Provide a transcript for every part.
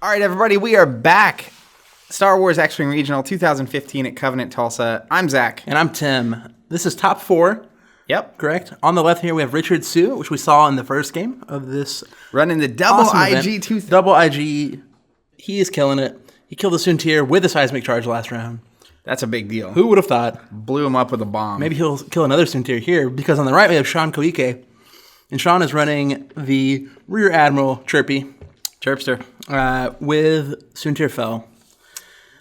All right, everybody, we are back. Star Wars X-Wing Regional 2015 at Covenant, Tulsa. I'm Zach. And I'm Tim. This is top 4. Yep. Correct. On the left here, we have Richard Sue, which we saw in the first game of this. Running the double awesome IG. Double IG. He is killing it. He killed the Soontir with a seismic charge last round. That's a big deal. Who would have thought? Blew him up with a bomb. Maybe he'll kill another Soontir here, because on the right we have Shawn Koike. And Shawn is running the Rear Admiral Chirpy. Chirpster. With Soontir Fel.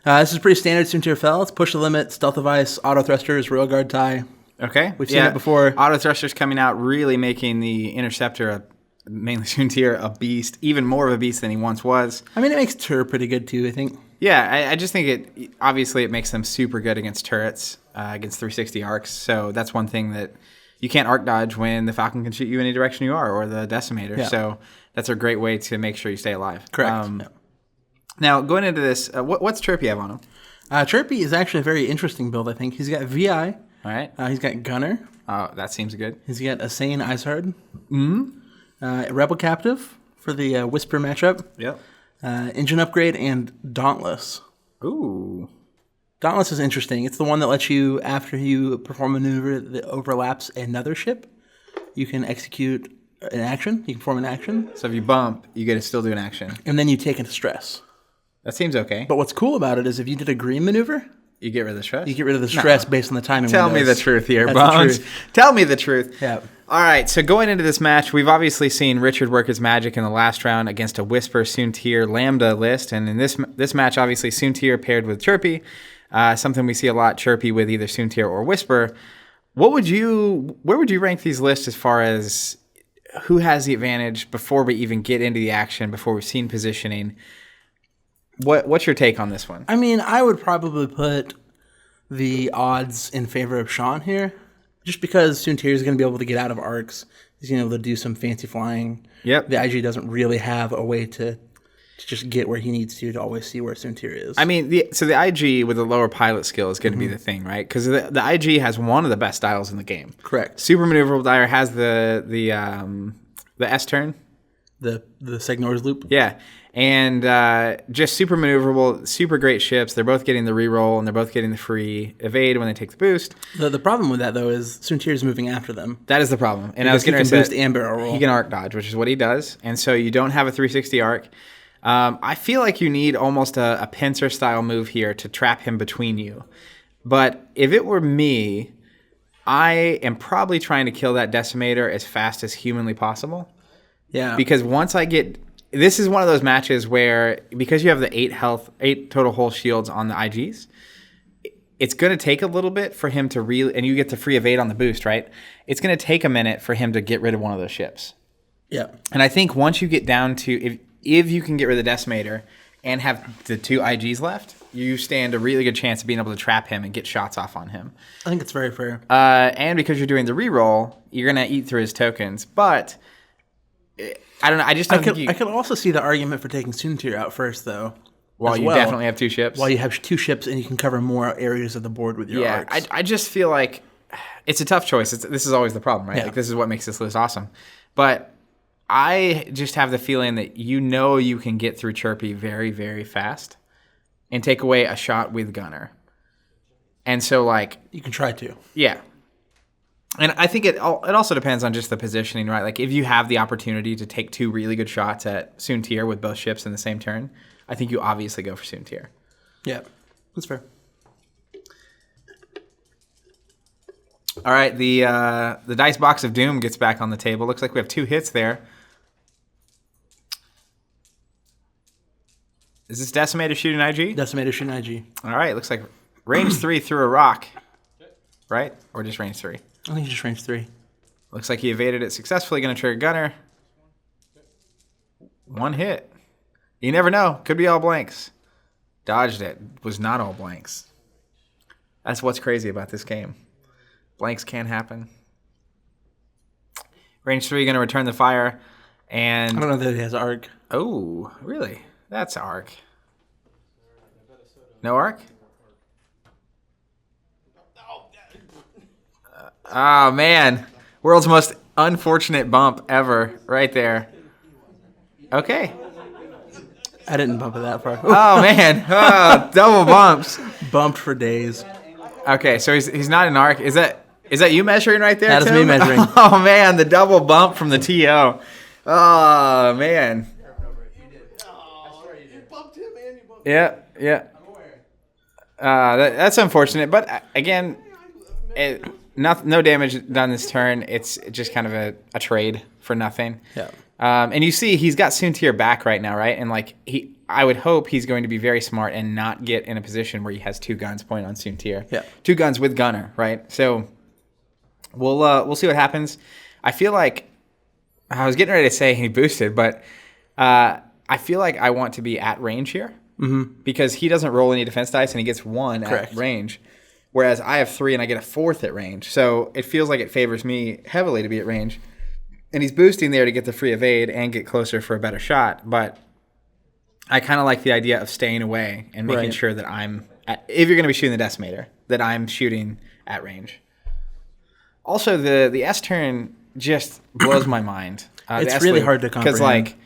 This is pretty standard Suntir Fel. It's push the limit, stealth device, auto thrusters, railguard tie. Okay. We've seen it before. Auto thrusters coming out, really making the Interceptor, mainly Soontir, a beast. Even more of a beast than he once was. I mean, it makes Tur pretty good too, I think. Yeah, I just think it makes them super good against turrets, against 360 arcs. So that's one thing that you can't arc dodge when the Falcon can shoot you any direction you are, or the Decimator. Yeah. So that's a great way to make sure you stay alive. Correct. Now, going into this, what's Chirpy have on him? Chirpy is actually a very interesting build, I think. He's got VI. All right. He's got Gunner. Oh, that seems good. He's got Asane Izehard. Rebel Captive for the Whisper matchup. Yep. Engine Upgrade and Dauntless. Ooh. Dauntless is interesting. It's the one that lets you, after you perform a maneuver that overlaps another ship, you can execute an action. You can perform an action. So if you bump, you get to still do an action. And then you take into stress. That seems okay. But what's cool about it is if you did a green maneuver, you get rid of the stress? You get rid of the stress based on the timing Tell windows. me the truth here, That's Bones. the truth. Tell me the truth. Yeah. All right, so going into this match, we've obviously seen Richard work his magic in the last round against a Whisper, Soontir, Lambda list. And in this match, obviously, Soontir paired with Chirpy. Something we see a lot, Chirpy with either Soontir or Whisper. Where would you rank these lists as far as who has the advantage before we even get into the action, before we've seen positioning? What's your take on this one? I mean, I would probably put the odds in favor of Shawn here, just because Soontir is going to be able to get out of arcs. He's going to be able to do some fancy flying. Yep. The IG doesn't really have a way to just get where he needs to always see where Soontir is. I mean, the IG with the lower pilot skill is going to be the thing, right? Because the IG has one of the best styles in the game. Correct. Super Maneuverable Dire has the S turn. The Segnor's loop. Yeah. And just super maneuverable, super great ships. They're both getting the reroll, and they're both getting the free evade when they take the boost. The problem with that, though, is Soontir is moving after them. That is the problem. And I was going to say boost and barrel roll. He can arc dodge, which is what he does. And so you don't have a 360 arc. I feel like you need almost a pincer-style move here to trap him between you. But if it were me, I am probably trying to kill that Decimator as fast as humanly possible. Yeah. Because once I get... This is one of those matches where, because you have the 8 total hull shields on the IGs, it's going to take a little bit for him to really... And you get the free evade on the boost, right? It's going to take a minute for him to get rid of one of those ships. Yeah. And I think once you get down to... If you can get rid of the Decimator and have the 2 IGs left, you stand a really good chance of being able to trap him and get shots off on him. I think it's very fair. And because you're doing the reroll, you're going to eat through his tokens. But... I don't know. I just don't think I could also see the argument for taking Soontir out first, though. Well, you definitely have 2 ships. While you have 2 ships and you can cover more areas of the board with your arcs. Yeah, I just feel like it's a tough choice. This is always the problem, right? Yeah. Like, this is what makes this list awesome. But I just have the feeling that you can get through Chirpy very, very fast and take away a shot with Gunner. And so, like... You can try to. Yeah. And I think it also depends on just the positioning, right? Like, if you have the opportunity to take 2 really good shots at Soontir with both ships in the same turn, I think you obviously go for Soontir. Yeah, that's fair. All right, the Dice Box of Doom gets back on the table. Looks like we have 2 hits there. Is this Decimator shooting IG? Decimator shooting IG. All right, looks like range 3 through a rock, right? Or just range 3? I think just range 3. Looks like he evaded it successfully. Going to trigger Gunner. 1 hit. You never know. Could be all blanks. Dodged it. Was not all blanks. That's what's crazy about this game. Blanks can happen. Range 3 going to return the fire. And I don't know that he has arc. Oh, really? That's arc. No arc? Oh, man. World's most unfortunate bump ever right there. Okay. I didn't bump it that far. Oh, man. Oh, double bumps. Bumped for days. Okay, so he's not an arc. Is that you measuring right there, That is Tim? me measuring. Oh, man, the double bump from the TO. Oh, man. Yeah. That's unfortunate, but again, no damage done this turn. It's just kind of a trade for nothing. Yeah. And you see he's got Soontir back right now, right? And like I would hope he's going to be very smart and not get in a position where he has two guns pointing on Soontir. Yeah. Two guns with gunner, right? So we'll see what happens. I feel like I was getting ready to say he boosted, but I feel like I want to be at range here because he doesn't roll any defense dice and he gets one Correct. at range, whereas I have 3 and I get a 4th at range. So it feels like it favors me heavily to be at range. And he's boosting there to get the free evade and get closer for a better shot. But I kind of like the idea of staying away and making sure that if you're going to be shooting the Decimator, that I'm shooting at range. Also, the S turn just blows my mind. It's really hard to comprehend. Because, like,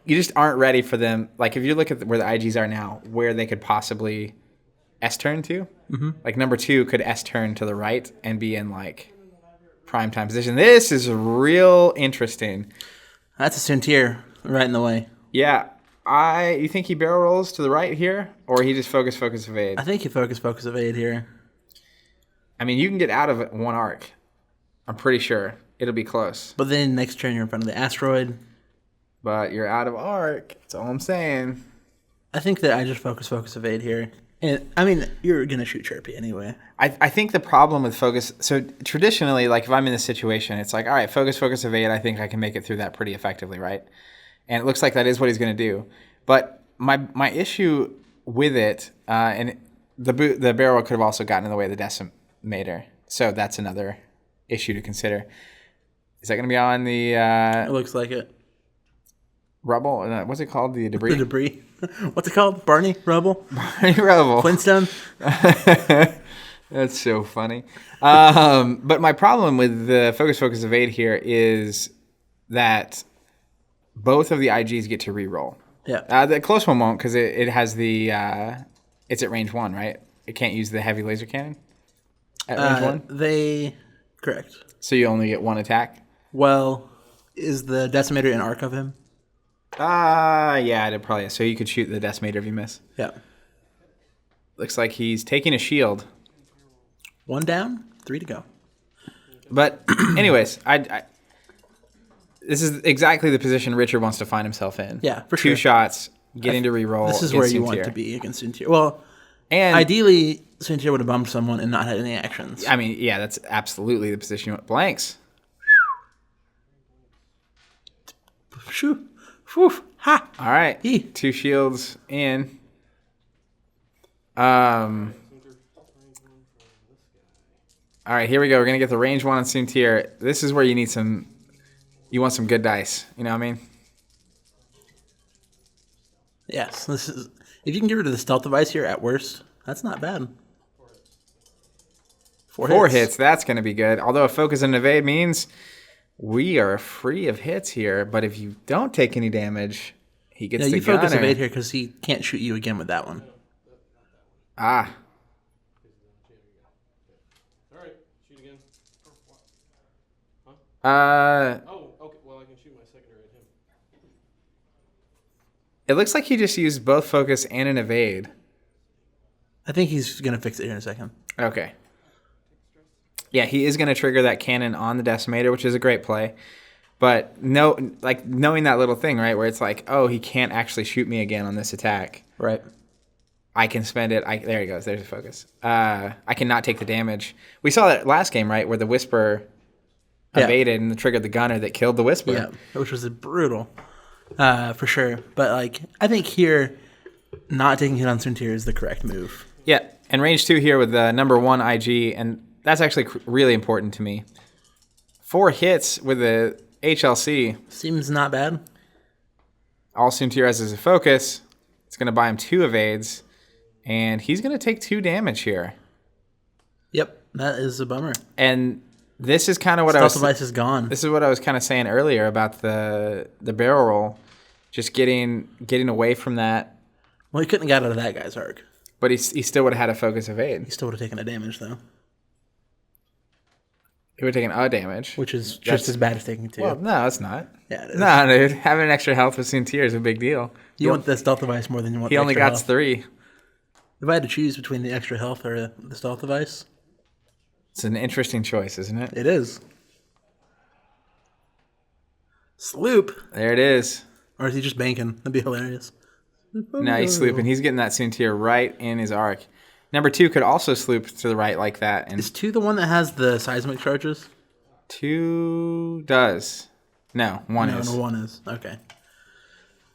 you just aren't ready for them. Like, if you look at where the IGs are now, where they could possibly S turn to, like, number 2 could S turn to the right and be in, like, prime time position. This is real interesting. That's a Soontir right in the way. Yeah. You think he barrel rolls to the right here, or he just focus, evade? I think he focus, evade here. I mean, you can get out of it one arc. I'm pretty sure. It'll be close. But then next turn you're in front of the asteroid. But you're out of arc. That's all I'm saying. I think that I just focus, evade here. And I mean, you're going to shoot Chirpy anyway. I think the problem with focus, so traditionally, like if I'm in this situation, it's like, all right, focus, evade, I think I can make it through that pretty effectively, right? And it looks like that is what he's going to do. But my issue with it, and the barrel could have also gotten in the way of the Decimator. So that's another issue to consider. Is that going to be on the... it looks like it. Rubble? What's it called? The debris? The debris. What's it called? Barney? Rubble? Barney Rubble. Flintstone? That's so funny. But my problem with the focus, evade here is that both of the IGs get to reroll. Yeah. The close one won't because it has the... it's at range 1, right? It can't use the heavy laser cannon at range 1? Correct. So you only get one attack? Well, is the Decimator in arc of him? Yeah, it probably is. So you could shoot the Decimator if you miss. Yeah. Looks like he's taking a shield. 1 down, 3 to go. But anyways, this is exactly the position Richard wants to find himself in. Yeah, for sure. 2 shots, getting to reroll. This is where you want to be against Soontir. Well, and ideally, Soontir would have bumped someone and not had any actions. I mean, yeah, that's absolutely the position you want. Blanks. Shoo. Whew. Ha. All right. 2 shields in. All right, here we go. We're going to get the range 1 on Soontir. This is where you need you want some good dice. You know what I mean? Yes. This is, if you can get rid of the stealth device here at worst, that's not bad. 4 hits. That's going to be good. Although a focus and evade means we are free of hits here. But if you don't take any damage, he gets the you focus gunner. evade here because he can't shoot you again with that one. Ah. All right, shoot again. Oh, okay. Well, I can shoot my secondary at him. It looks like he just used both focus and an evade. I think he's going to fix it here in a second. Okay. Yeah, he is going to trigger that cannon on the Decimator, which is a great play. But knowing that little thing, right, where it's like, oh, he can't actually shoot me again on this attack. Right. I can spend it. There he goes. There's the focus. I cannot take the damage. We saw that last game, right, where the Whisper evaded and triggered the gunner that killed the Whisper. Yeah, which was brutal, for sure. But I think here, not taking hit on Soontir is the correct move. Yeah, and range 2 here with the number 1 IG, and that's actually really important to me. 4 hits with the HLC. Seems not bad. All Soontir has is a focus. It's going to buy him 2 evades, and he's going to take 2 damage here. Yep, that is a bummer. And this is kind of what Stealth device is gone. This is what I was kind of saying earlier about the barrel roll. just getting away from that. Well, he couldn't have got out of that guy's arc. But he still would have had a focus evade. He still would have taken a damage, though. He would have taken a damage. Which is just as bad as taking 2. Well, no, it's not. Yeah, it is. No, dude. Having an extra health with Soontir is a big deal. You want the stealth device more than you want He the only extra got health. 3. If I had to choose between the extra health or the stealth device, It's an interesting choice, isn't it? it is. Sloop. There it is. Or is he just banking? That'd be hilarious. No, he's slooping. He's getting that Soontir right in his arc. Number 2 could also sloop to the right like that. And Is 2 the one that has the seismic charges? 2 does. No, 1 is. No, 1 is. Okay.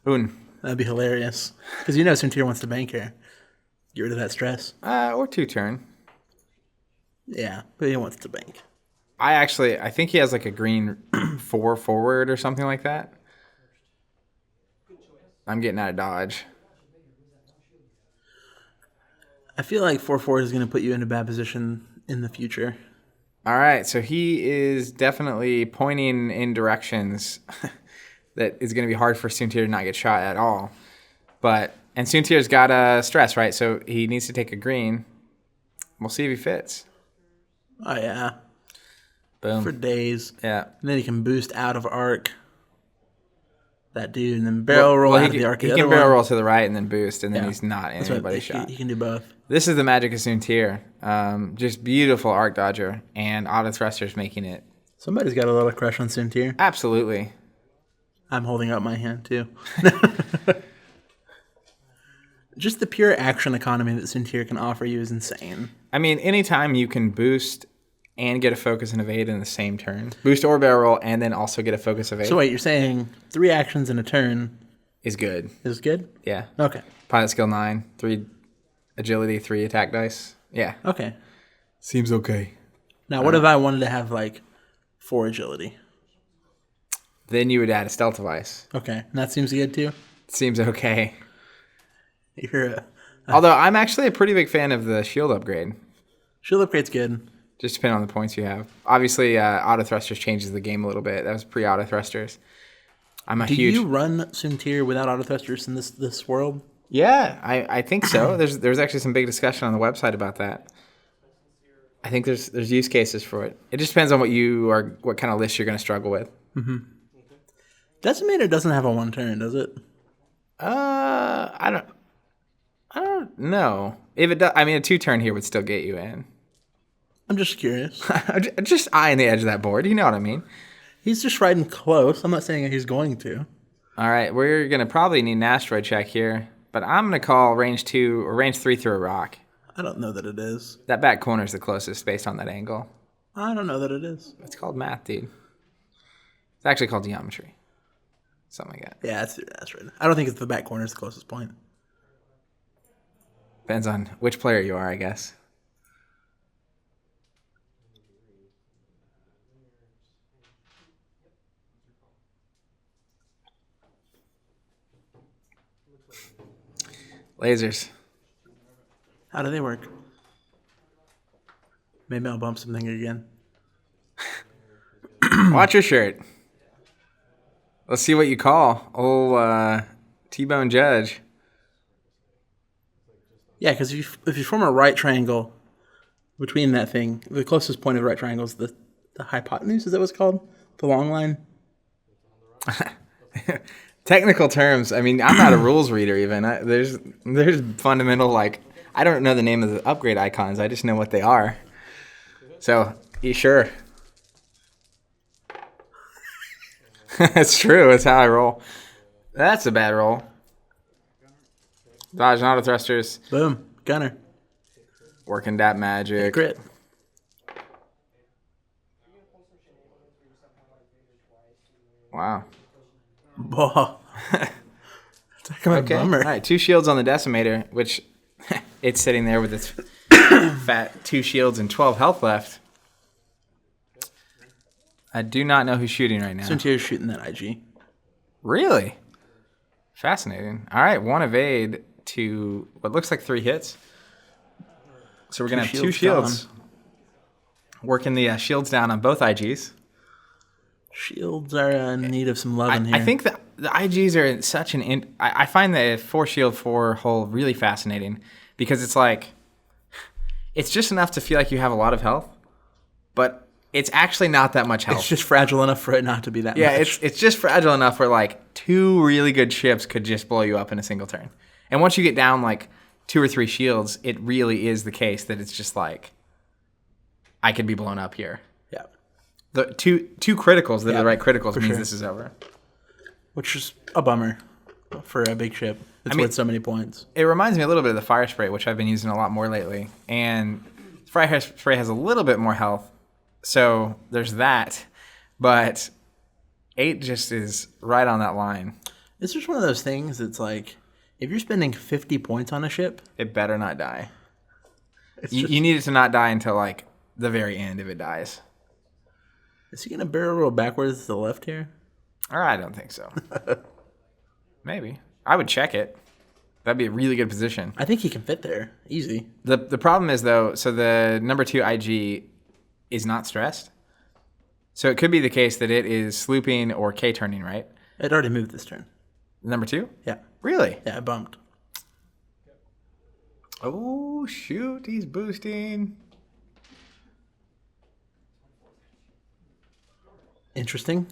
Un. That'd be hilarious. Because you know Suntir wants to bank here. Get rid of that stress. Or 2 turn. Yeah, but he wants to bank. I think he has like a green 4 forward or something like that. I'm getting out of dodge. I feel like 4/4 is going to put you in a bad position in the future. All right, so he is definitely pointing in directions that is going to be hard for Soontir to not get shot at all. And Soontir's got a stress, right? So he needs to take a green. We'll see if he fits. Oh, yeah. Boom. For days. Yeah. And then he can boost out of arc that dude and then barrel roll out of the arc. He can barrel roll to the right and then boost, and then he's not in That's what anybody's shot. He can do both. This is the magic of Soontir. Just beautiful arc dodger and auto thrusters making it. Somebody's got a little crush on Suntir. Absolutely. I'm holding up my hand, too. Just the pure action economy that Suntir can offer you is insane. I mean, anytime you can boost and get a focus and evade in the same turn. Boost or barrel roll and then also get a focus evade. So wait, you're saying 3 actions in a turn is good. is good? Yeah. Okay. Pilot skill 9, 3 agility, 3 attack dice. Yeah. Okay. Seems okay. Now, what if I wanted to have, like, 4 agility? Then you would add a stealth device. Okay. And that seems good, too? Seems okay. You're a... Although I'm actually a pretty big fan of the shield upgrade. Shield upgrade's good. Just depending on the points you have. Obviously, auto thrusters changes the game a little bit. That was pre-auto thrusters. Do you run Suntir without auto thrusters in this world? Yeah, I think so. There's actually some big discussion on the website about that. I think there's use cases for it. It just depends on what kind of list you're going to struggle with. Mm-hmm. Decimator doesn't have a 1 turn, does it? I don't know. If it does, I mean, a 2 turn here would still get you in. I'm just curious. Just eyeing the edge of that board. You know what I mean? He's just riding close. I'm not saying he's going to. All right, we're going to probably need an asteroid check here, but I'm going to call range 2 or range 3 through a rock. I don't know that it is. That back corner is the closest based on that angle. I don't know that it is. It's called math, dude. It's actually called geometry. Something like that. Yeah, that's right. I don't think it's the back corner is the closest point. Depends on which player you are, I guess. Lasers. How do they work? Maybe I'll bump something again. Watch your shirt. Let's see what you call. Old T-Bone Judge. Yeah, because if you form a right triangle between that thing, the closest point of the right triangle is the hypotenuse. Is that what it's called? The long line? Technical terms. I mean, I'm not a rules reader even. There's fundamental, like, I don't know the name of the upgrade icons. I just know what they are. So, you sure? It's true. It's how I roll. That's a bad roll. Dodge and auto thrusters. Boom. Gunner. Working that magic. Crit. Wow. Whoa. That's like a bummer. All right, 2 shields on the Decimator, which it's sitting there with its fat 2 shields and 12 health left. I do not know who's shooting right now. Suntir's shooting that IG. Really? Fascinating. All right, 1 evade to what looks like 3 hits. So we're going to have 2 shields. Working the shields down on both IGs. Shields are in need of some love in here. I think the IGs are such an... I find the 4 shield 4 hole really fascinating because it's like... It's just enough to feel like you have a lot of health, but it's actually not that much health. It's just fragile enough for it not to be that much. Yeah, it's just fragile enough where like 2 really good ships could just blow you up in a single turn. And once you get down like 2 or 3 shields, it really is the case that it's just like, I could be blown up here. Yeah. The two criticals that are the right criticals means sure. this is over. Which is a bummer for a big ship. It's worth so many points. It reminds me a little bit of the fire spray, which I've been using a lot more lately. And fire spray has a little bit more health, so there's that. But 8 just is right on that line. It's just one of those things that's like, if you're spending 50 points on a ship, It better not die. You need it to not die until like the very end if it dies. Is he going to barrel roll backwards to the left here? I don't think so. Maybe. I would check it. That'd be a really good position. I think he can fit there. Easy. The problem is, though, so the number 2 IG is not stressed. So it could be the case that it is slooping or K-turning, right? It already moved this turn. Number 2? Yeah. Really? Yeah, it bumped. Oh, shoot. He's boosting. Interesting.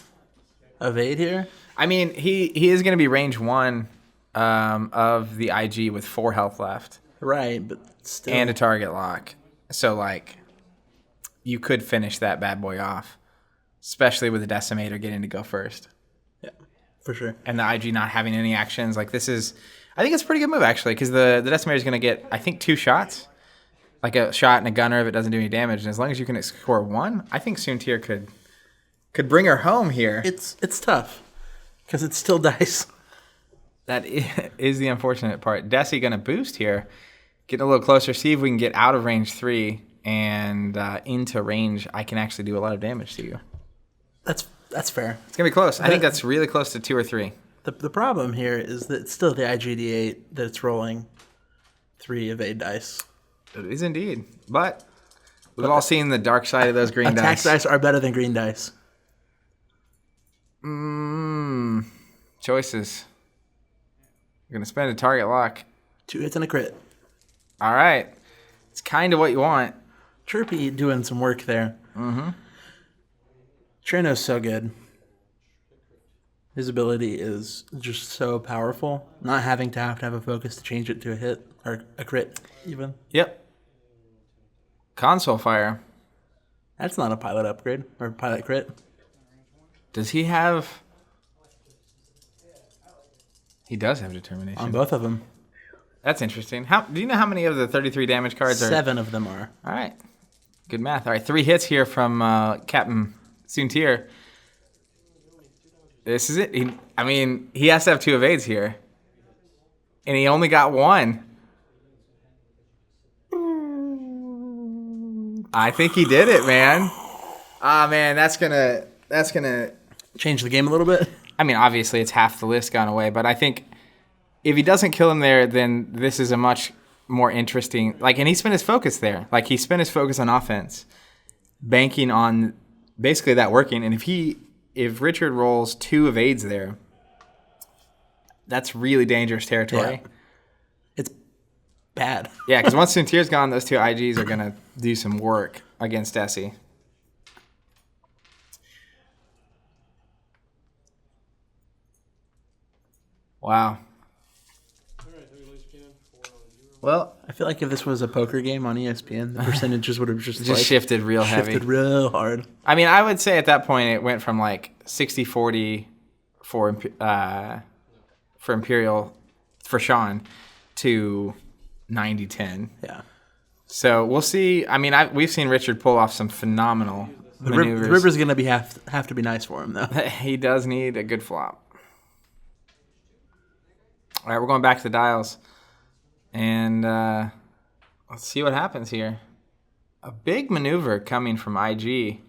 Evade here. I mean, he is going to be range 1 of the IG with 4 health left. Right, but still. And a target lock. So, like, you could finish that bad boy off, especially with the Decimator getting to go first. Yeah, for sure. And the IG not having any actions. Like, this is... I think it's a pretty good move, actually, because the Decimator is going to get, I think, 2 shots. Like a shot and a gunner if it doesn't do any damage. And as long as you can score 1, I think Soontir could bring her home here. It's tough, because it's still dice. That is the unfortunate part. Desi going to boost here. Getting a little closer. See if we can get out of range 3 and into range. I can actually do a lot of damage to you. That's fair. It's going to be close. I think that's really close to 2 or 3. The problem here is that it's still the IGD8 that it's rolling 3 evade dice. It is indeed. But we've all seen the dark side of those green Attack dice. dice are better than green dice. Choices. You're going to spend a target lock. 2 hits and a crit. All right. It's kind of what you want. Chirpy doing some work there. Mm-hmm. Trino's so good. His ability is just so powerful. Not having to have a focus to change it to a hit or a crit, even. Yep. Console fire. That's not a pilot upgrade or pilot crit. Does he have... He does have determination. On both of them. That's interesting. Do you know how many of the 33 damage cards are... 7 of them are. All right. Good math. All right, 3 hits here from Captain Soontir. This is it. He has to have 2 evades here. And he only got 1. I think he did it, man. Ah, man, that's gonna Change the game a little bit. I mean, obviously it's half the list gone away, but I think if he doesn't kill him there, then this is a much more interesting... Like, and he spent his focus there. Like, he spent his focus on offense, banking on basically that working. And if Richard rolls 2 evades there, that's really dangerous territory. Yeah. It's bad. Yeah, because once Soontir's gone, those 2 IGs are going to do some work against Desi. Wow. Well, I feel like if this was a poker game on ESPN, the percentages would have just shifted real heavy. Shifted real hard. I mean, I would say at that point it went from like 60-40 for Imperial for Shawn to 90-10. Yeah. So we'll see. I mean, we've seen Richard pull off some phenomenal maneuvers. The river's going to have to be nice for him, though. He does need a good flop. All right, we're going back to the dials. And let's see what happens here. A big maneuver coming from IG.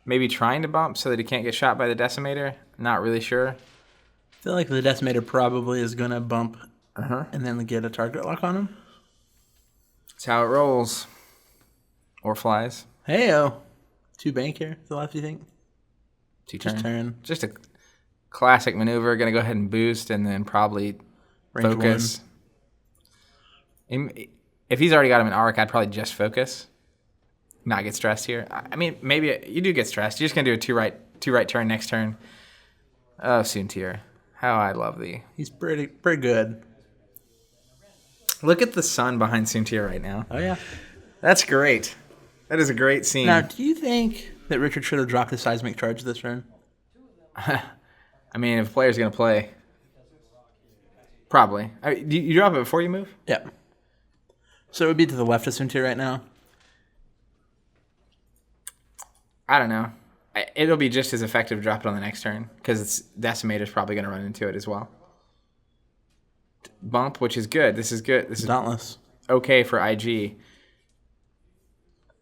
Maybe trying to bump so that he can't get shot by the Decimator. Not really sure. I feel like the Decimator probably is going to bump and then get a target lock on him. That's how it rolls. Or flies. Hey-o. 2 bank here to the left, you think? Two-turn. Just turn. Just a classic maneuver. Going to go ahead and boost and then probably Range focus. If he's already got him in arc, I'd probably just focus. Not get stressed here. I mean, maybe you do get stressed. You're just going to do a two right turn next turn. Oh, Soontir. How I love thee. He's pretty good. Look at the sun behind Soontir right now. Oh, yeah. That's great. That is a great scene. Now, do you think that Richard should have dropped his seismic charge this turn? I mean, if a player's going to play, probably. You drop it before you move? Yeah. So it would be to the left of Suntir right now? I don't know. It'll be just as effective to drop it on the next turn because Decimator's probably going to run into it as well. Bump, which is good. This is good. This is Dauntless. okay for IG.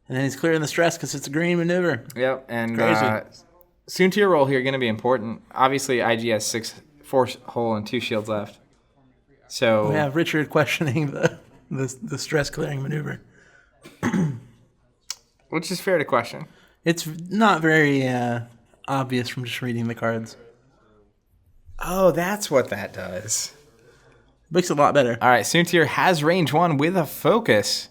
And then he's clearing the stress because it's a green maneuver. Yep, and Crazy. Soontir roll here going to be important. Obviously, IG has 4 hull and 2 shields left. So We have Richard questioning the stress clearing maneuver. which is fair to question. It's not very obvious from just reading the cards. Oh, that's what that does. Makes it a lot better. All right, Soontir has range 1 with a focus.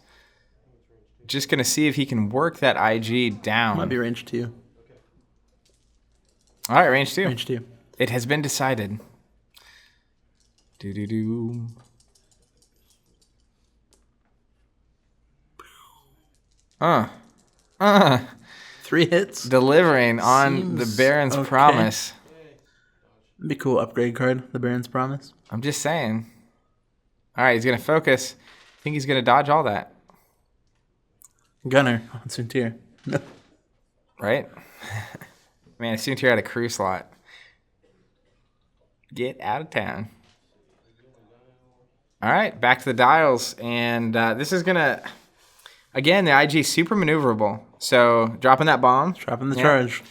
Just going to see if he can work that IG down. Might be range 2. All right, range 2. Range 2. It has been decided. Do-do-do. Uh. 3 hits. Delivering on Seems the Baron's okay. promise. That'd be a cool upgrade card, the Baron's Promise. I'm just saying. All right, he's going to focus. I think he's going to dodge all that. Gunner on Suntir. No. Right? Man, Soontir had a crew slot. Get out of town. All right, back to the dials. And this is going to... Again, the IG super maneuverable. So dropping that bomb. Dropping the charge.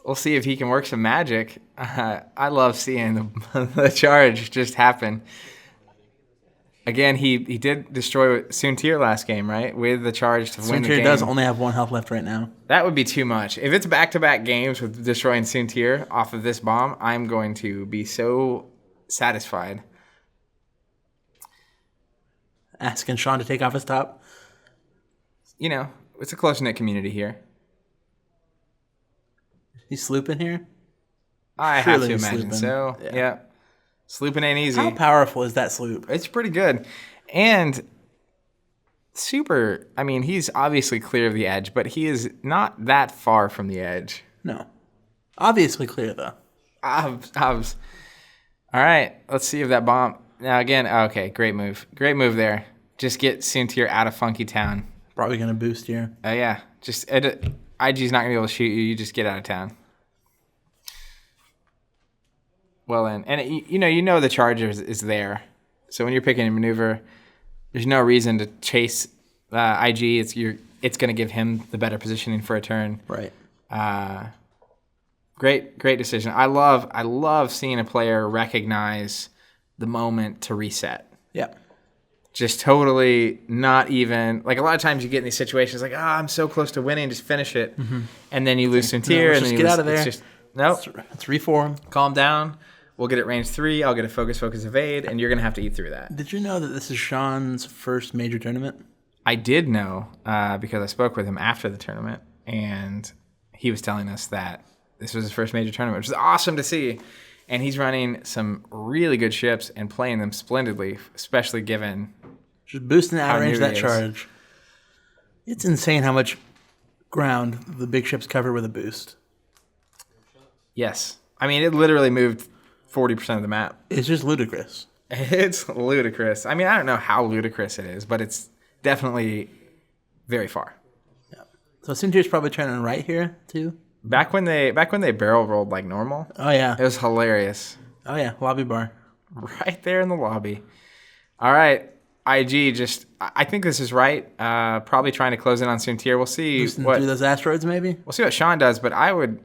We'll see if he can work some magic. I love seeing the charge just happen. Again, he did destroy Soontir last game, right? With the charge to win the game. Suntir does only have 1 health left right now. That would be too much. If it's back-to-back games with destroying Soontir off of this bomb, I'm going to be so satisfied. Asking Shawn to take off his top. You know, it's a close-knit community here. He's slooping here. I Surely have to he's imagine slooping. so. Yeah. Slooping ain't easy. How powerful is that sloop? It's pretty good. And super, I mean, he's obviously clear of the edge, but he is not that far from the edge. No. Obviously clear, though. All right, let's see if that bomb... Now, again, okay, great move. Great move there. Just get Soontir out of Funky Town. Probably going to boost here. Yeah, just IG's not going to be able to shoot you. You just get out of town. Well, then, and you know the charge is there. So when you're picking a maneuver, there's no reason to chase IG. It's going to give him the better positioning for a turn. Right. Great decision. I love seeing a player recognize the moment to reset. Yeah. Just totally not even... Like, a lot of times you get in these situations like, I'm so close to winning, just finish it. Mm-hmm. And then you lose Soontir. Let's just get out of there. It's just, nope. Let's reform. Calm down. We'll get it range 3. I'll get a focus, evade, and you're going to have to eat through that. Did you know that this is Shawn's first major tournament? I did know because I spoke with him after the tournament, and he was telling us that this was his first major tournament, which is awesome to see. And he's running some really good ships and playing them splendidly, especially given... Just boosting out of range new that he is. charge. It's insane how much ground the big ships cover with a boost. Yes. I mean, it literally moved 40% of the map. It's just ludicrous. It's ludicrous. I mean, I don't know how ludicrous it is, but it's definitely very far. Yeah. So Suntir's probably turning right here too. Back when they barrel rolled like normal, Oh yeah. it was hilarious. Oh yeah. Lobby bar. Right there in the lobby. All right, IG just... I think this is right. Probably trying to close in on Soontir. We'll see Boosting through those asteroids maybe. We'll see what Shawn does, but I would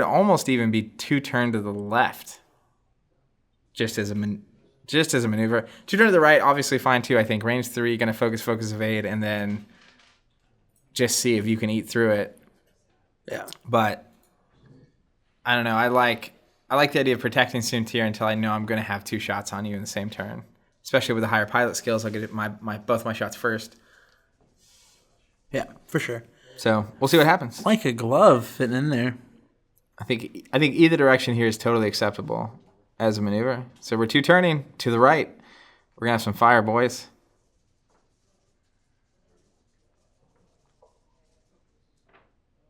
almost even be 2 turn to the left, just as a maneuver. 2 turn to the right, obviously fine too. I think range 3, gonna focus, evade, and then just see if you can eat through it. Yeah. But I don't know. I like the idea of protecting Soontir until I know I'm going to have 2 shots on you in the same turn. Especially with the higher pilot skills, I'll get both my shots first. Yeah, for sure. So we'll see what happens. Like a glove fitting in there. I think either direction here is totally acceptable as a maneuver. So we're 2 turning to the right. We're going to have some fire, boys.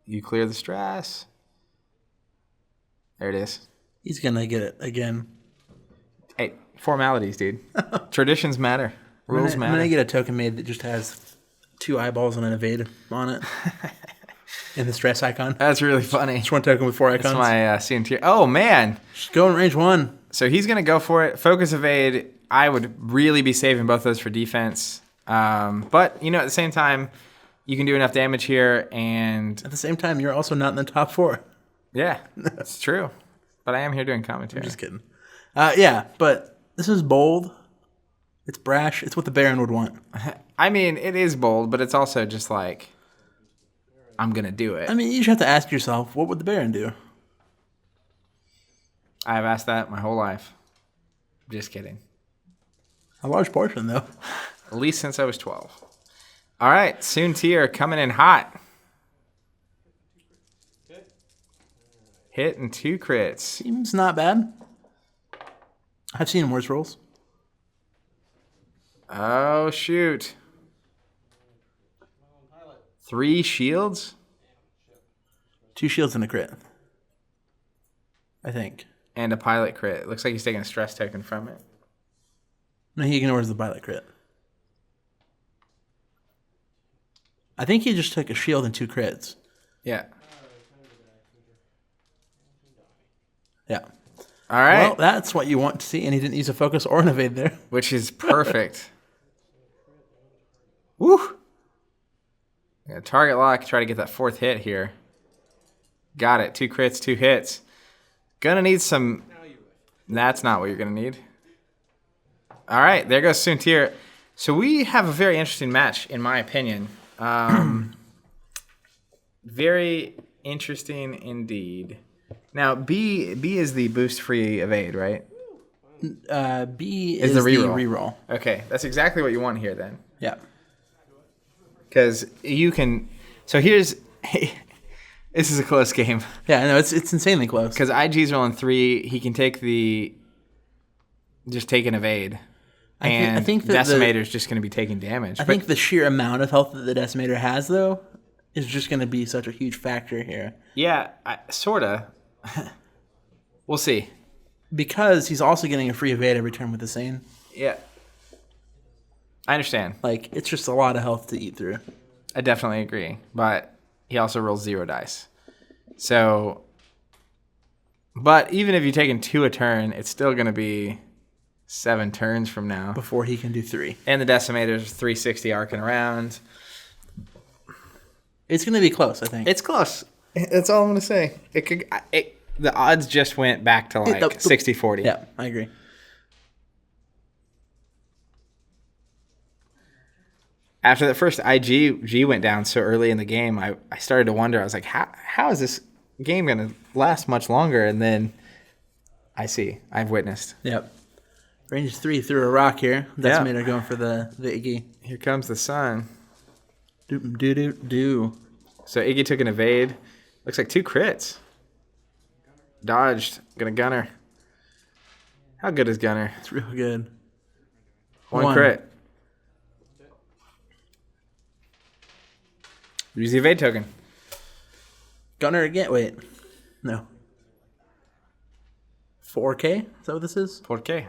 You clear the stress. There it is. He's going to get it again. Hey, formalities, dude. Traditions matter. Rules matter. I'm going to get a token made that just has 2 eyeballs and an evade on it. And the stress icon. That's really funny. Just one token with 4 icons. That's my Soontir. Oh, man. Just go in range 1. So he's going to go for it. Focus evade. I would really be saving both those for defense. But, at the same time, you can do enough damage here. And at the same time, you're also not in the top 4. Yeah, that's true. But I am here doing commentary. I'm just kidding. Yeah, but this is bold. It's brash. It's what the Baron would want. I mean, it is bold, but it's also just like, I'm going to do it. I mean, you just have to ask yourself, what would the Baron do? I've asked that my whole life. Just kidding. A large portion, though. At least since I was 12. All right, Soontir coming in hot. Hitting 2 crits. Seems not bad. I've seen worse rolls. Oh, shoot. 3 shields? 2 shields and a crit. I think. And a pilot crit. Looks like he's taking a stress token from it. No, he ignores the pilot crit. I think he just took a shield and 2 crits. Yeah. Yeah. All right. Well, that's what you want to see, and he didn't use a focus or an evade there. Which is perfect. Woo! Yeah, target lock, try to get that 4th hit here. Got it. 2 crits, 2 hits. Gonna need some... That's not what you're gonna need. All right, there goes Soontir. So we have a very interesting match, in my opinion. Very interesting indeed. Now, B is the boost-free evade, right? B is the reroll. Okay, that's exactly what you want here then. Yeah. Because you can... So here's... This is a close game. Yeah, no, it's insanely close. Because IG's rolling 3. He can take the... Just take an evade. I think Decimator's just going to be taking damage. I think the sheer amount of health that the Decimator has, though, is just going to be such a huge factor here. Yeah, sort of. We'll see. Because he's also getting a free evade every turn with the same. Yeah. I understand. Like, it's just a lot of health to eat through. I definitely agree. But he also rolls 0 dice. So... But even if you're taking 2 a turn, it's still going to be 7 turns from now. Before he can do 3. And the Decimator's 360 arcing around. It's going to be close, I think. It's close. That's all I'm going to say. The odds just went back to like 60-40. Yeah, I agree. After that first IG went down so early in the game, I started to wonder. I was like, how is this game going to last much longer? And then I've witnessed. Yep. Range 3 through a rock here. Decimator going for the Iggy. Here comes the sun. Do. So Iggy took an evade. Looks like 2 crits. Dodged. Gonna gunner. How good is gunner? It's real good. 1 crit. Use the evade token. Gunner again. Wait. No. 4K? Is that what this is? 4K.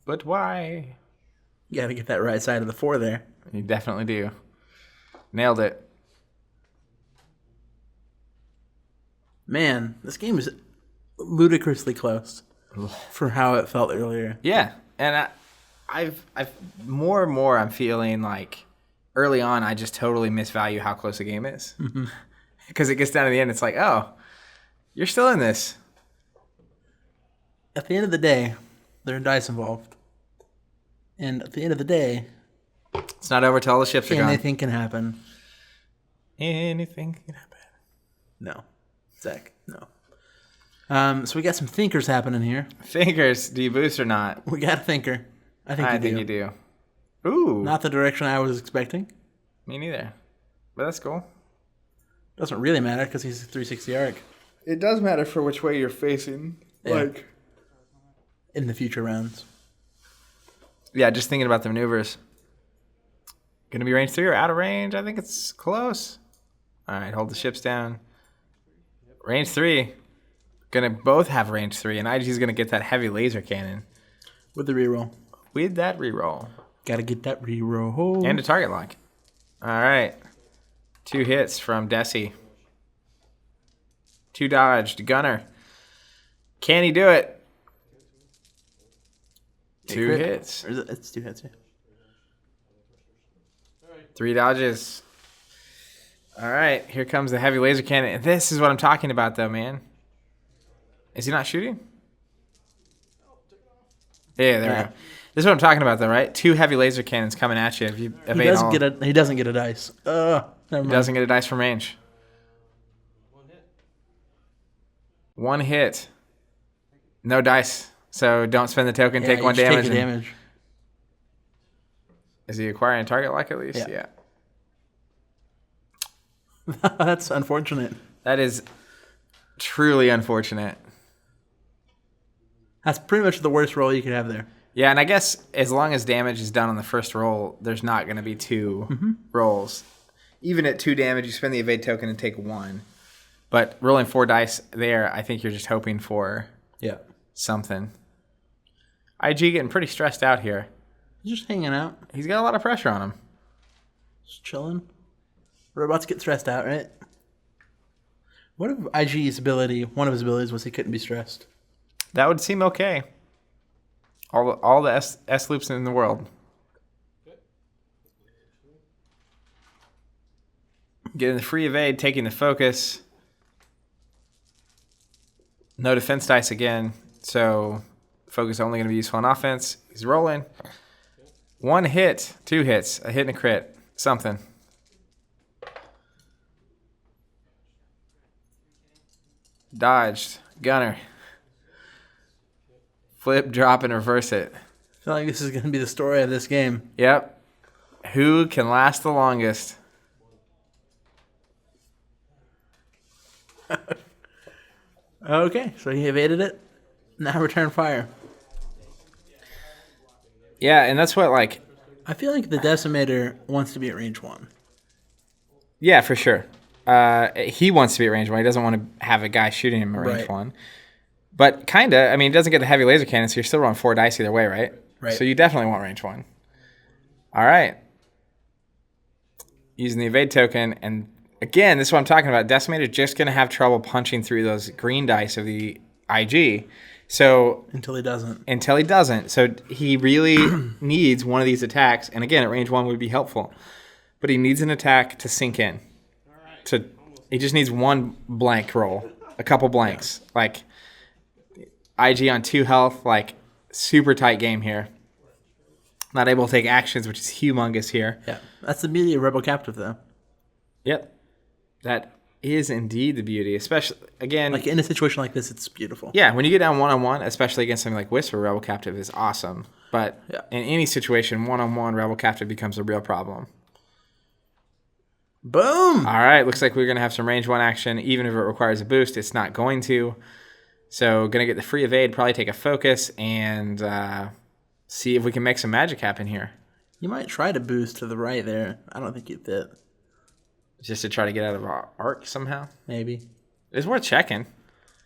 But why? You got to get that right side of the 4 there. You definitely do. Nailed it. Man, this game is ludicrously close for how it felt earlier. Yeah, and I've more and more I'm feeling like early on I just totally misvalue how close a game is. Because it gets down to the end, it's like, oh, you're still in this. At the end of the day, there are dice involved. And at the end of the day, it's not over till all the ships are gone. Anything can happen. Anything can happen. No. Zach, no. So we got some thinkers happening here. Thinkers, do you boost or not? We got a thinker. I think you do. Ooh. Not the direction I was expecting. Me neither. But that's cool. Doesn't really matter because he's a 360 arc. It does matter for which way you're facing. Yeah. In the future rounds. Yeah, just thinking about the maneuvers. Going to be range 3 or out of range? I think it's close. All right, hold the ships down. Range 3. Going to both have range 3, and IG's going to get that heavy laser cannon. With the reroll. With that reroll. Gotta get that reroll. And a target lock. All right. 2 hits from Desi. 2 dodged. Gunner. Can he do it? 2 hits. Or is it, it's 2 hits, yeah. 3 dodges. All right. Here comes the heavy laser cannon. This is what I'm talking about, though, man. Is he not shooting? Yeah, there we go. This is what I'm talking about, though, right? 2 heavy laser cannons coming at you. If you evade he doesn't get a dice. Never mind. He doesn't get a dice from range. 1 hit. No dice. So don't spend the token. Take 1 damage. Take damage. Is he acquiring a target lock at least? Yeah. That's unfortunate. That is truly unfortunate. That's pretty much the worst roll you could have there. Yeah, and I guess as long as damage is done on the first roll, there's not going to be 2 rolls. Even at 2 damage, you spend the evade token and take 1. But rolling 4 dice there, I think you're just hoping for something. IG getting pretty stressed out here. He's just hanging out. He's got a lot of pressure on him. Just chilling. We're about to get stressed out, right? What if IG's ability, one of his abilities was he couldn't be stressed? That would seem okay. All the S loops in the world. Getting the free evade, taking the focus. No defense dice again, so focus only going to be useful on offense. He's rolling. 1 hit, 2 hits, a hit and a crit, something. Dodged, gunner. Flip, drop, and reverse it. I feel like this is going to be the story of this game. Yep. Who can last the longest? Okay, so he evaded it. Now return fire. Yeah, and that's what, like... I feel like the Decimator wants to be at range 1. Yeah, for sure. He wants to be at range 1. He doesn't want to have a guy shooting him at range 1. But kind of. I mean, it doesn't get the heavy laser cannon, so you're still rolling 4 dice either way, right? Right. So you definitely want range 1. All right. Using the evade token. And again, this is what I'm talking about. Decimator just going to have trouble punching through those green dice of the IG. So Until he doesn't. So he really needs one of these attacks. And again, at range 1 would be helpful. But he needs an attack to sink in. He just needs 1 blank roll. A couple blanks. Like... IG on 2 health, like super tight game here. Not able to take actions, which is humongous here. Yeah, that's the beauty of Rebel Captive, though. Yep, that is indeed the beauty. Especially again, like in a situation like this, it's beautiful. Yeah, when you get down 1-on-1, especially against something like Whisper, Rebel Captive is awesome. But in any situation, 1-on-1, Rebel Captive becomes a real problem. Boom! All right, looks like we're gonna have some range 1 action, even if it requires a boost. It's not going to. So going to get the free evade, probably take a focus, and see if we can make some magic happen here. You might try to boost to the right there. I don't think you'd fit. Just to try to get out of our arc somehow? Maybe. It's worth checking.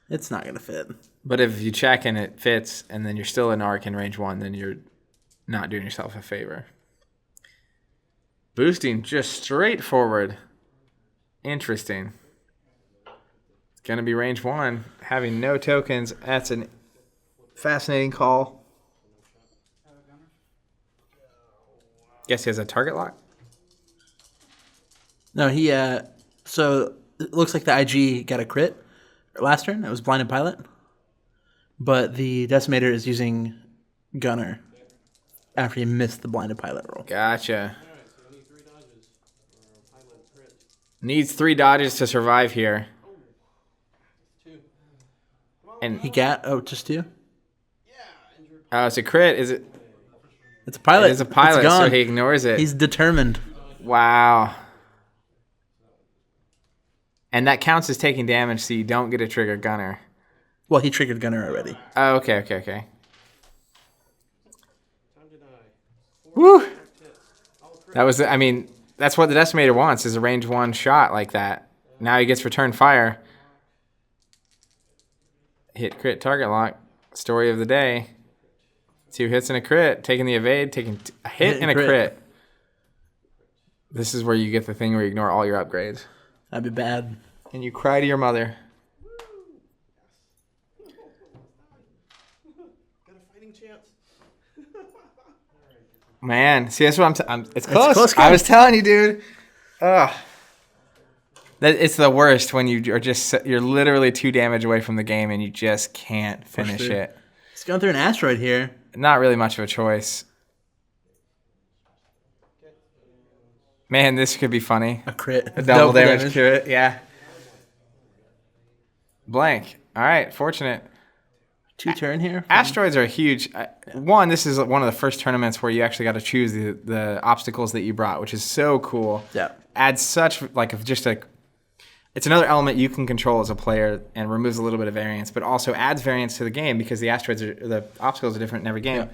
It's not going to fit. But if you check and it fits, and then you're still in arc in range 1, then you're not doing yourself a favor. Boosting just straight forward. Interesting. Going to be range 1, having no tokens. That's a fascinating call. Guess he has a target lock? No, he, so it looks like the IG got a crit last turn. It was Blinded Pilot. But the Decimator is using Gunner after he missed the Blinded Pilot roll. Gotcha. Needs 3 dodges to survive here. And He got just 2. it's a crit. Is it? It's a pilot. It is a pilot, It's gone. so he ignores it. He's determined. Wow. And that counts as taking damage, so you don't get a trigger gunner. Well, he triggered Gunner already. Oh, okay. Woo! That was, I mean, that's what the Decimator wants, is a range 1 shot like that. Now he gets return fire. Hit crit target lock. Story of the day. 2 hits and a crit. Taking the evade, taking a hit and a crit. This is where you get the thing where you ignore all your upgrades. That'd be bad. And you cry to your mother. Got a fighting chance. Man, see, that's what it's close. close, I was telling you, dude. Ugh. It's the worst when you're literally 2 damage away from the game and you just can't finish it. He's going through an asteroid here. Not really much of a choice. Man, this could be funny. A crit. A double damage crit, yeah. Blank. All right, fortunate. 2 turn here. Asteroids are huge. One, this is one of the first tournaments where you actually got to choose the obstacles that you brought, which is so cool. Yeah. Adds such it's another element you can control as a player and removes a little bit of variance, but also adds variance to the game because the obstacles are different in every game. Yeah.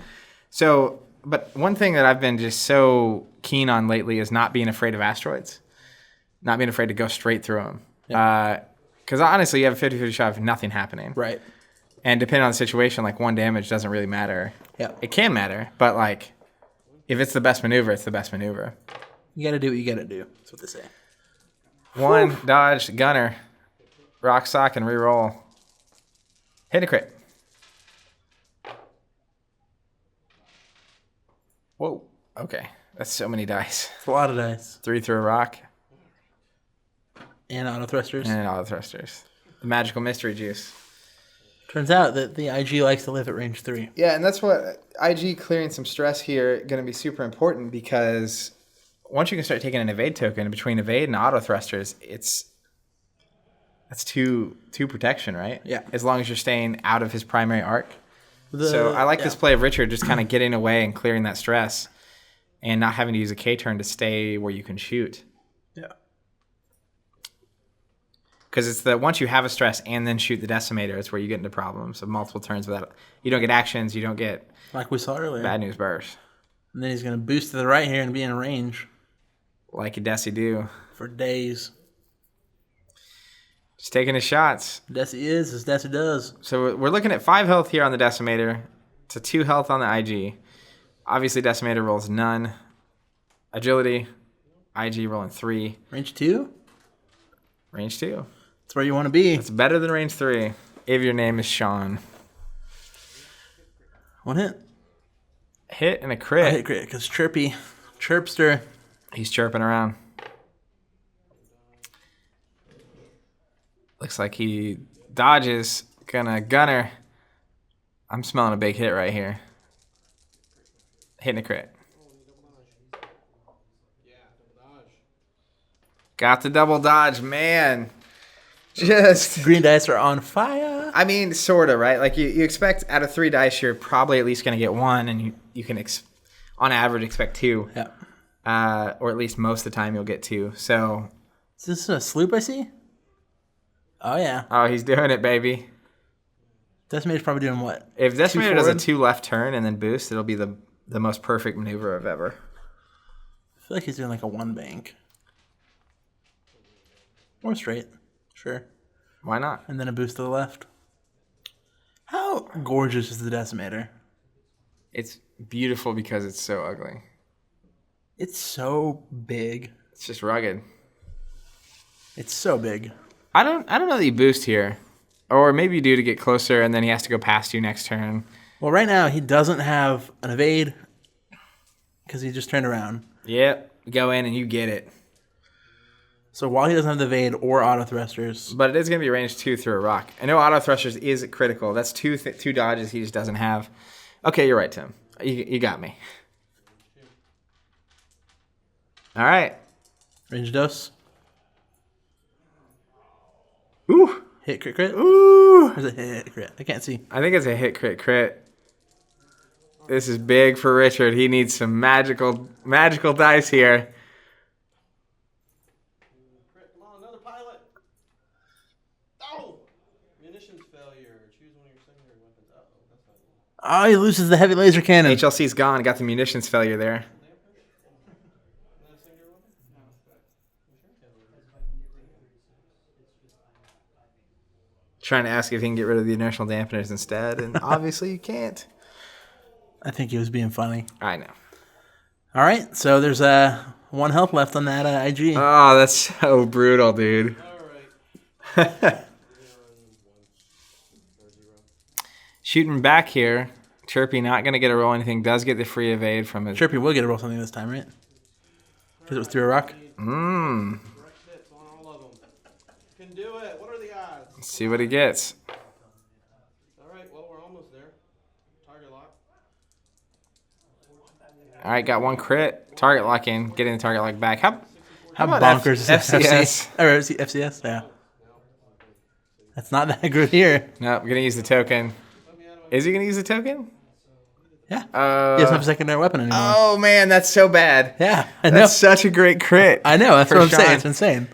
So, but one thing that I've been just so keen on lately is not being afraid of asteroids, not being afraid to go straight through them. Because honestly, you have a 50-50 shot of nothing happening. Right. And depending on the situation, like 1 damage doesn't really matter. Yeah. It can matter, but like if it's the best maneuver, it's the best maneuver. You got to do what you got to do. That's what they say. 1, dodge, gunner, rock, sock, and reroll. Hit a crit. Whoa. Okay. That's so many dice. It's a lot of dice. 3 through a rock. And auto thrusters. And auto thrusters. The magical mystery juice. Turns out that the IG likes to live at range 3. Yeah, and that's what IG clearing some stress here going to be super important because once you can start taking an evade token between evade and auto thrusters, that's two protection, right? Yeah. As long as you're staying out of his primary arc. So I like this play of Richard just kind of getting away and clearing that stress and not having to use a K turn to stay where you can shoot. Yeah. Because it's once you have a stress and then shoot the Decimator, it's where you get into problems of multiple turns without. You don't get actions, you don't get Like we saw earlier. bad news bursts. And then he's going to boost to the right here and be in range Like a Deci do. for days. Just taking his shots. Deci is as Deci does. So we're looking at 5 health here on the Decimator to 2 health on the IG. Obviously, Decimator rolls none. Agility, IG rolling 3. Range 2? Range 2. That's where you want to be. It's better than range 3 if your name is Shawn. 1 hit. Hit and a I crit. hit crit because Chirpy. Chirpster. He's chirping around. Looks like he dodges. Gonna gunner. I'm smelling a big hit right here. Hitting a crit. Got the double dodge, man. Just Green dice are on fire. I mean, sort of, right? Like you expect out of 3 dice, you're probably at least going to get 1, and you can, on average, expect 2. Yeah. Or at least most of the time you'll get 2. So, Is this a sloop I see? Oh, yeah. oh, he's doing it, baby. Decimator's probably doing what? If Decimator does a forward? 2 left turn and then boost, it'll be the most perfect maneuver of ever. I feel like he's doing like a 1 bank. Or straight. Sure. Why not? And then a boost to the left. How gorgeous is the Decimator? It's beautiful because it's so ugly. It's so big. It's just rugged. It's so big. I don't know that you boost here. Or maybe you do to get closer, and then he has to go past you next turn. Well, right now, he doesn't have an evade because he just turned around. Yep. Go in and you get it. So while he doesn't have the evade or auto thrusters, But it is going to be range 2 through a rock. I know auto thrusters is critical. That's two dodges he just doesn't have. Okay, you're right, Tim. You got me. All right. range dose. Ooh. Hit, crit, crit? Ooh. Or is it hit, crit? I can't see. I think it's a hit, crit, crit. This is big for Richard. He needs some magical dice here. Come on, another pilot. Oh! Munitions failure. Choose one of your secondary weapons. Uh-oh, that's not good. Oh, he loses the heavy laser cannon. HLC's gone. Got the munitions failure there. Trying to ask if he can get rid of the inertial dampeners instead, and obviously you can't. I think he was being funny. I know. All right, so there's 1 health left on that IG. Oh, that's so brutal, dude. All right. Shooting back here. Chirpy not going to get a roll anything. Does get the free evade from his... Chirpy will get a roll something this time, right? Because it was through a rock. Mmm. Direct hits on all of them. You can do it. What are the odds? Let's see what he gets. All right, well, we're almost there. Target lock. All right, got 1 crit. Target lock in. Getting the target lock back. How about bonkers is FCS? Or FCS? Yeah. That's not that good here. Nope, going to use the token. Is he going to use the token? Yeah. He doesn't have a secondary weapon anymore. Oh, man, that's so bad. Yeah, I know. That's such a great crit. I know. That's for what I'm saying. Shawn. It's insane.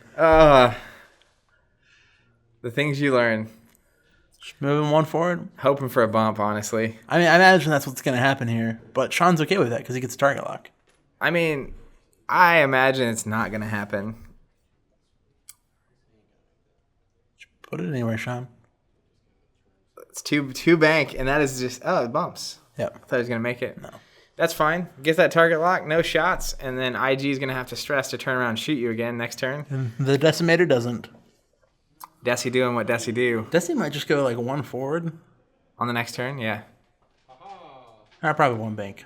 The things you learn. Just moving 1 forward. Hoping for a bump, honestly. I mean, I imagine that's what's going to happen here. But Shawn's okay with that because he gets target lock. I mean, I imagine it's not going to happen. Put it anywhere, Shawn. It's two bank, and that is just... Oh, it bumps. Yep. I thought he was going to make it. No. That's fine. Get that target lock, no shots, and then IG is going to have to stress to turn around and shoot you again next turn. And the Decimator doesn't. Desi doing what Desi do. Desi might just go like 1 forward. On the next turn, yeah. Or probably 1 bank.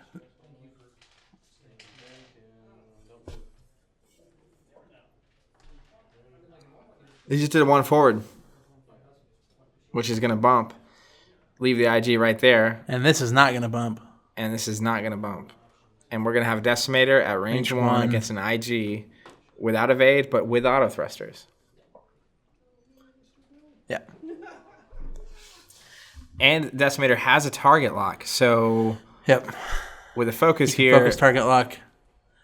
He just did a 1 forward, which is going to bump. Leave the IG right there, And this is not going to bump. and this is not going to bump. And we're going to have Decimator at range 1 against an IG without evade, but with auto thrusters. Yeah. And Decimator has a target lock, so Yep. with a focus here, Focus target lock.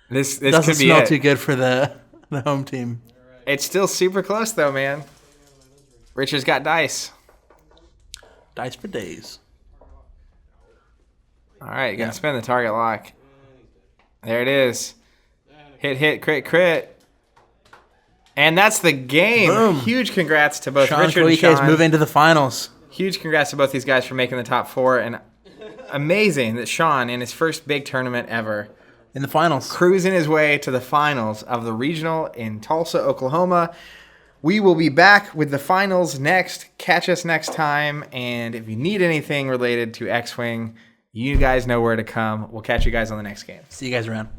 this Doesn't could be smell it. too good for the home team. It's still super close, though, man. Richard's got dice. Dice for days. All right, you got to spin the target lock. There it is. Hit, crit, crit. And that's the game. Boom. Huge congrats to both Shawn Richard and Koike is Shawn. moving to the finals. Huge congrats to both these guys for making the top 4. And amazing that Shawn, in his first big tournament ever, In the finals. cruising his way to the finals of the regional in Tulsa, Oklahoma. We will be back with the finals next. Catch us next time. And if you need anything related to X-Wing, you guys know where to come. We'll catch you guys on the next game. See you guys around.